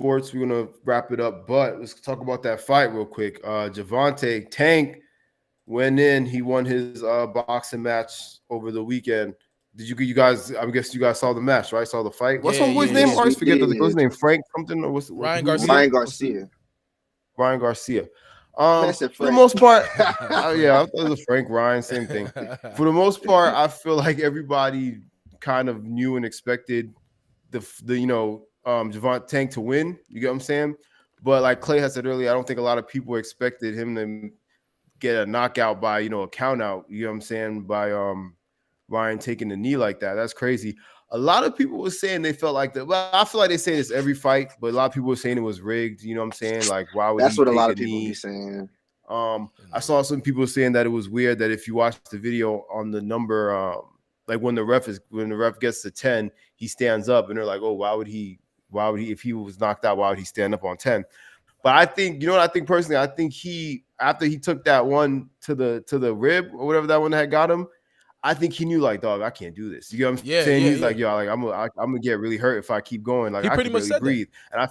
sports. We're gonna wrap it up, but let's talk about that fight real quick. Gervonta Tank went in. He won his boxing match over the weekend. Did you guys? I guess you guys saw the match, right? Saw the fight. What's Yeah, my boy's yeah, name? I yeah. Yes, we always forget what's his did. name. Frank something or Ryan who Garcia. Ryan what's the Garcia. Ryan Garcia. Man said For the Frank. most part, Frank. yeah, I thought it was Frank Ryan, same thing. For the most part, I feel like everybody kind of knew and expected the Gervonta Tank to win. You get what I'm saying? But like Clay had said earlier, I don't think a lot of people expected him to get a knockout by a count out. You know what I'm saying? By Ryan taking the knee like that. That's crazy. A lot of people were saying they felt like that. Well, I feel like they say this every fight, but a lot of people were saying it was rigged. You know what I'm saying? Like, why would That's he what a take lot a of people be knee? saying. I saw some people saying that it was weird that if you watch the video on the number, like when the ref gets to 10, he stands up, and they're like, oh, why would he if he was knocked out, why would he stand up on 10? But I think, you know what I think personally, I think he after he took that one to the rib or whatever that one that had got him, I think he knew like, dog, I can't do this. You know what I'm Yeah, saying? yeah, He's yeah. like, yo, like I'm gonna get really hurt if I keep going. Like He I pretty could much barely said that. breathe. And I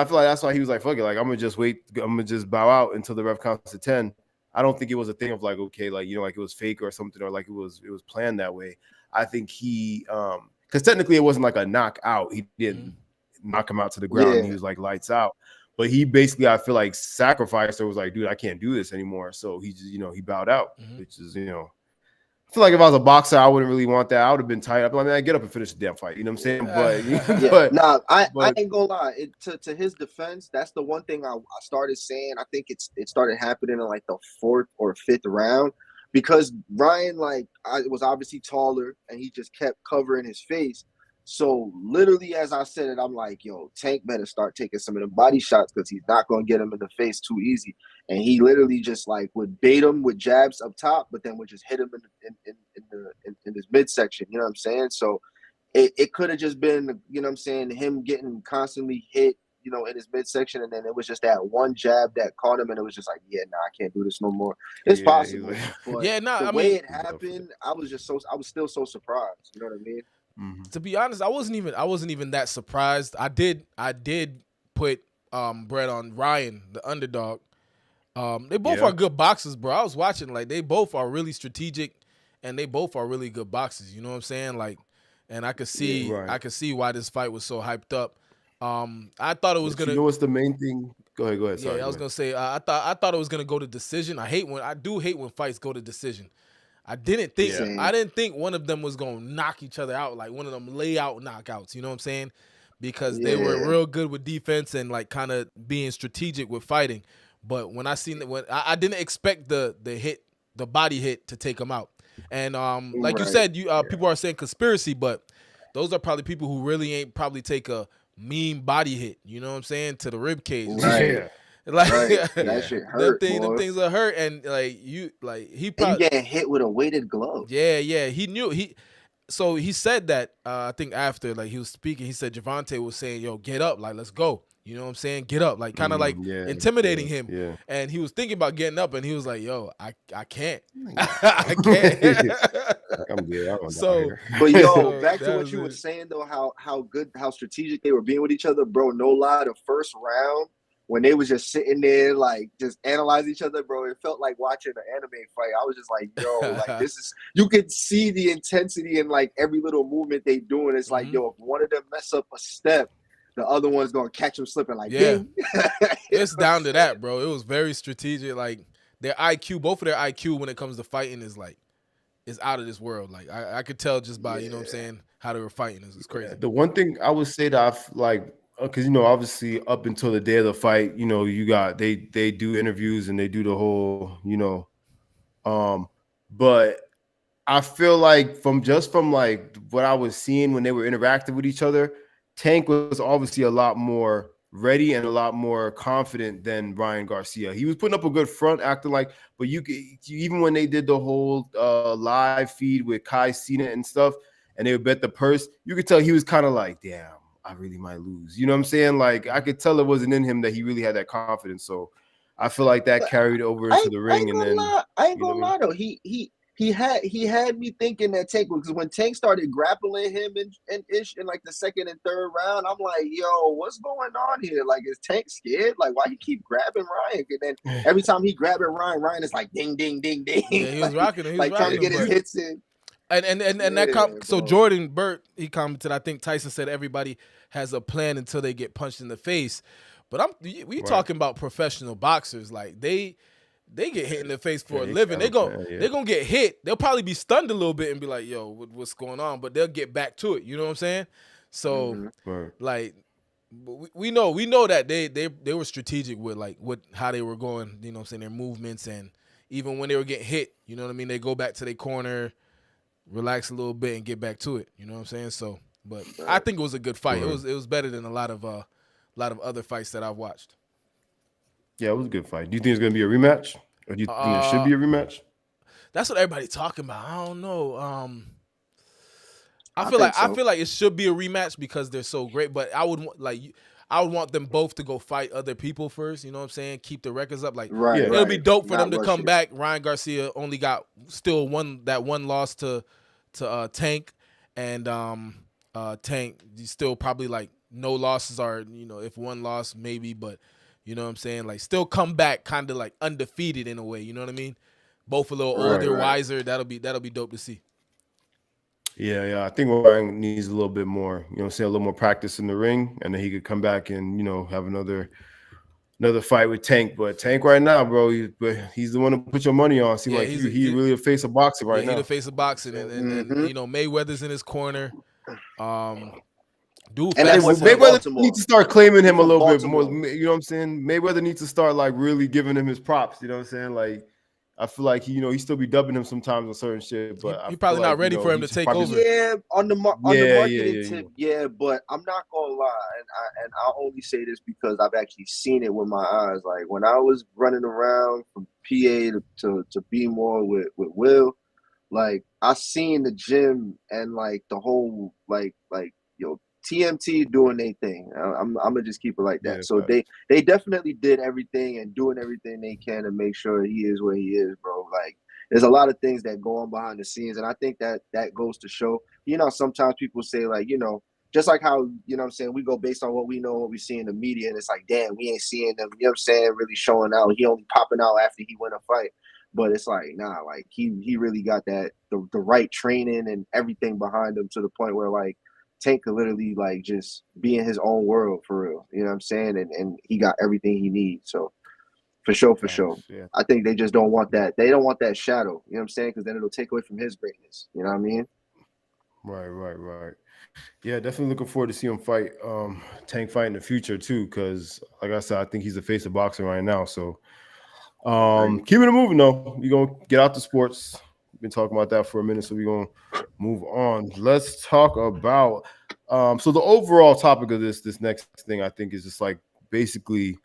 feel like that's why he was like, fuck it, like I'm gonna just wait, I'm gonna just bow out until the ref counts to 10. I don't think it was a thing of like, okay, like like it was fake or something, or like it was planned that way. I think he because technically it wasn't like a knockout. He didn't knock him out to the ground. He Yeah. was like lights out. But he basically, I feel like, sacrificed or was like, dude, I can't do this anymore. So he just, he bowed out, which is, I feel like if I was a boxer, I wouldn't really want that. I would have been tired. I'd be like, man, get up and finish the damn fight. You know what I'm saying? But, Yeah. but, Nah, I but ain't gonna lie. To his defense, that's the one thing I started saying. I think it started happening in like the fourth or fifth round because Ryan I was obviously taller and he just kept covering his face. So literally, as I said it, I'm like, yo, Tank better start taking some of the body shots because he's not gonna get him in the face too easy. And he literally just like would bait him with jabs up top, but then would just hit him in his midsection. You know what I'm saying? So it could have just been, you know what I'm saying, him getting constantly hit, in his midsection, and then it was just that one jab that caught him, and it was just like, yeah, nah, I can't do this no more. It's yeah, possible, like, but Yeah, nah, the I way mean, it happened, I was still so surprised. You know what I mean? to be honest, I wasn't even that surprised. I did put bread on Ryan, the underdog. They both are good boxers, bro. I was watching, like, they both are really strategic and they both are really good boxers. You know what I'm saying? Like, and I could see I could see why this fight was so hyped up. I thought it was but gonna. you know what's the main thing? Go ahead. Sorry, Yeah, I was gonna say I thought it was gonna go to decision. I do hate when fights go to decision. I didn't think one of them was gonna knock each other out, like one of them layout knockouts. You know what I'm saying? Because they were real good with defense and like kind of being strategic with fighting. But when I seen when I didn't expect the body hit to take them out. And like you said, people are saying conspiracy, but those are probably people who really ain't probably take a mean body hit. You know what I'm saying, to the rib cage. Right. Like That shit hurt. them things are hurt, and he And probably you getting hit with a weighted glove. yeah he knew so he said that I think after like he was speaking, he said Gervonta was saying, yo, get up, like let's go. You know what I'm saying? Get up, like kind of like intimidating him. Yeah. And he was thinking about getting up, and he was like, yo, I can't. I can't. I'm good. I don't So, But yo, So back to that what was you were it. saying though, how strategic they were being with each other, bro. No lie, the first round when they was just sitting there like just analyzing each other, bro, it felt like watching an anime fight. I was just like, yo, like this is, you could see the intensity in like every little movement they doing. It's like, yo, if one of them mess up a step, the other one's gonna catch him slipping. Like, Yeah. ding. It's down to that, bro. It was very strategic. Like their IQ, both of their IQ when it comes to fighting is like is out of this world. Like I could tell just by you know what I'm saying how they were fighting. It's crazy. The one thing I would say that I've like, because obviously up until the day of the fight, you got they do interviews and they do the whole, but I feel like from like what I was seeing when they were interacting with each other, Tank was obviously a lot more ready and a lot more confident than Ryan Garcia. He was putting up a good front, acting like, but even when they did the whole live feed with Kai Cena and stuff, and they would bet the purse, you could tell he was kind of like, damn, I really might lose. You know what I'm saying? Like I could tell it wasn't in him that he really had that confidence. So I feel like that carried over into the ring, and then I ain't gonna lie though. he had me thinking that Tank, because when Tank started grappling him and Ish in like the second and third round, I'm like, yo, what's going on here? Like, is Tank scared? Like, why he keep grabbing Ryan? And then every time he grabbing Ryan is like ding, ding, ding, ding. Yeah, he was rocking him. He was trying to get his hits in. So Jordan Burt, he commented, I think Tyson said everybody has a plan until they get punched in the face. But we talking about professional boxers. Like they get hit in the face for a living. They're gonna get hit. They'll probably be stunned a little bit and be like, yo, what's going on? But they'll get back to it. You know what I'm saying? So like we know that they were strategic with like how they were going, you know what I'm saying, their movements, and even when they were getting hit, you know what I mean, they go back to their corner, relax a little bit and get back to it. You know what I'm saying? So but I think it was a good fight. It was better than a lot of other fights that I've watched. Yeah, it was a good fight. Do you think it's gonna be a rematch? Or do you think there should be a rematch? That's what everybody's talking about. I don't know. I feel like it should be a rematch because they're so great. But I would want them both to go fight other people first. You know what I'm saying? Keep the records up. Like it'll be dope for them to come back. Ryan Garcia only got still one loss to Tank, and Tank still probably like no losses are, you know, if one loss maybe, but you know what I'm saying? Like still come back kind of like undefeated in a way. You know what I mean? Both a little older, wiser. That'll be dope to see. Yeah. I think Ryan needs a little bit more, you know, a little more practice in the ring, and then he could come back and, you know, have another fight with Tank. But Tank right now, bro, he's the one to put your money on. Seems like he really a face of boxing right now. He's the face of boxing, and you know, Mayweather's in his corner. Mayweather needs to start claiming him a little bit more. You know what I'm saying? Mayweather needs to start like really giving him his props. You know what I'm saying? Like, I feel like he still be dubbing him sometimes on certain shit, but he probably not ready for him to take over. Yeah, on the marketing tip, but I'm not gonna lie, and I'll only say this because I've actually seen it with my eyes. Like when I was running around from PA to B-more with Will, like I seen the gym and like the whole like TMT doing their thing. I'm gonna just keep it like that. So they definitely did everything and doing everything they can to make sure he is where he is, bro. Like there's a lot of things that go on behind the scenes, and I think that goes to show. You know, sometimes people say like, you know, just like how, you know what I'm saying, we go based on what we know, what we see in the media, and it's like, damn, we ain't seeing them, you know what I'm saying, really showing out. He only popping out after he win a fight. But it's like, nah, like he really got that the right training and everything behind him to the point where like Tank could literally like just be in his own world for real. You know what I'm saying? And he got everything he needs. So for sure. Yeah. I think they just don't want that. They don't want that shadow. You know what I'm saying? Because then it'll take away from his greatness. You know what I mean? Right. Yeah, definitely looking forward to see him fight Tank fight in the future too. Because like I said, I think he's the face of boxing right now. So keeping it moving though. We're gonna get out the sports. We've been talking about that for a minute, so we're gonna move on. Let's talk about so the overall topic of this next thing, I think, is just like basically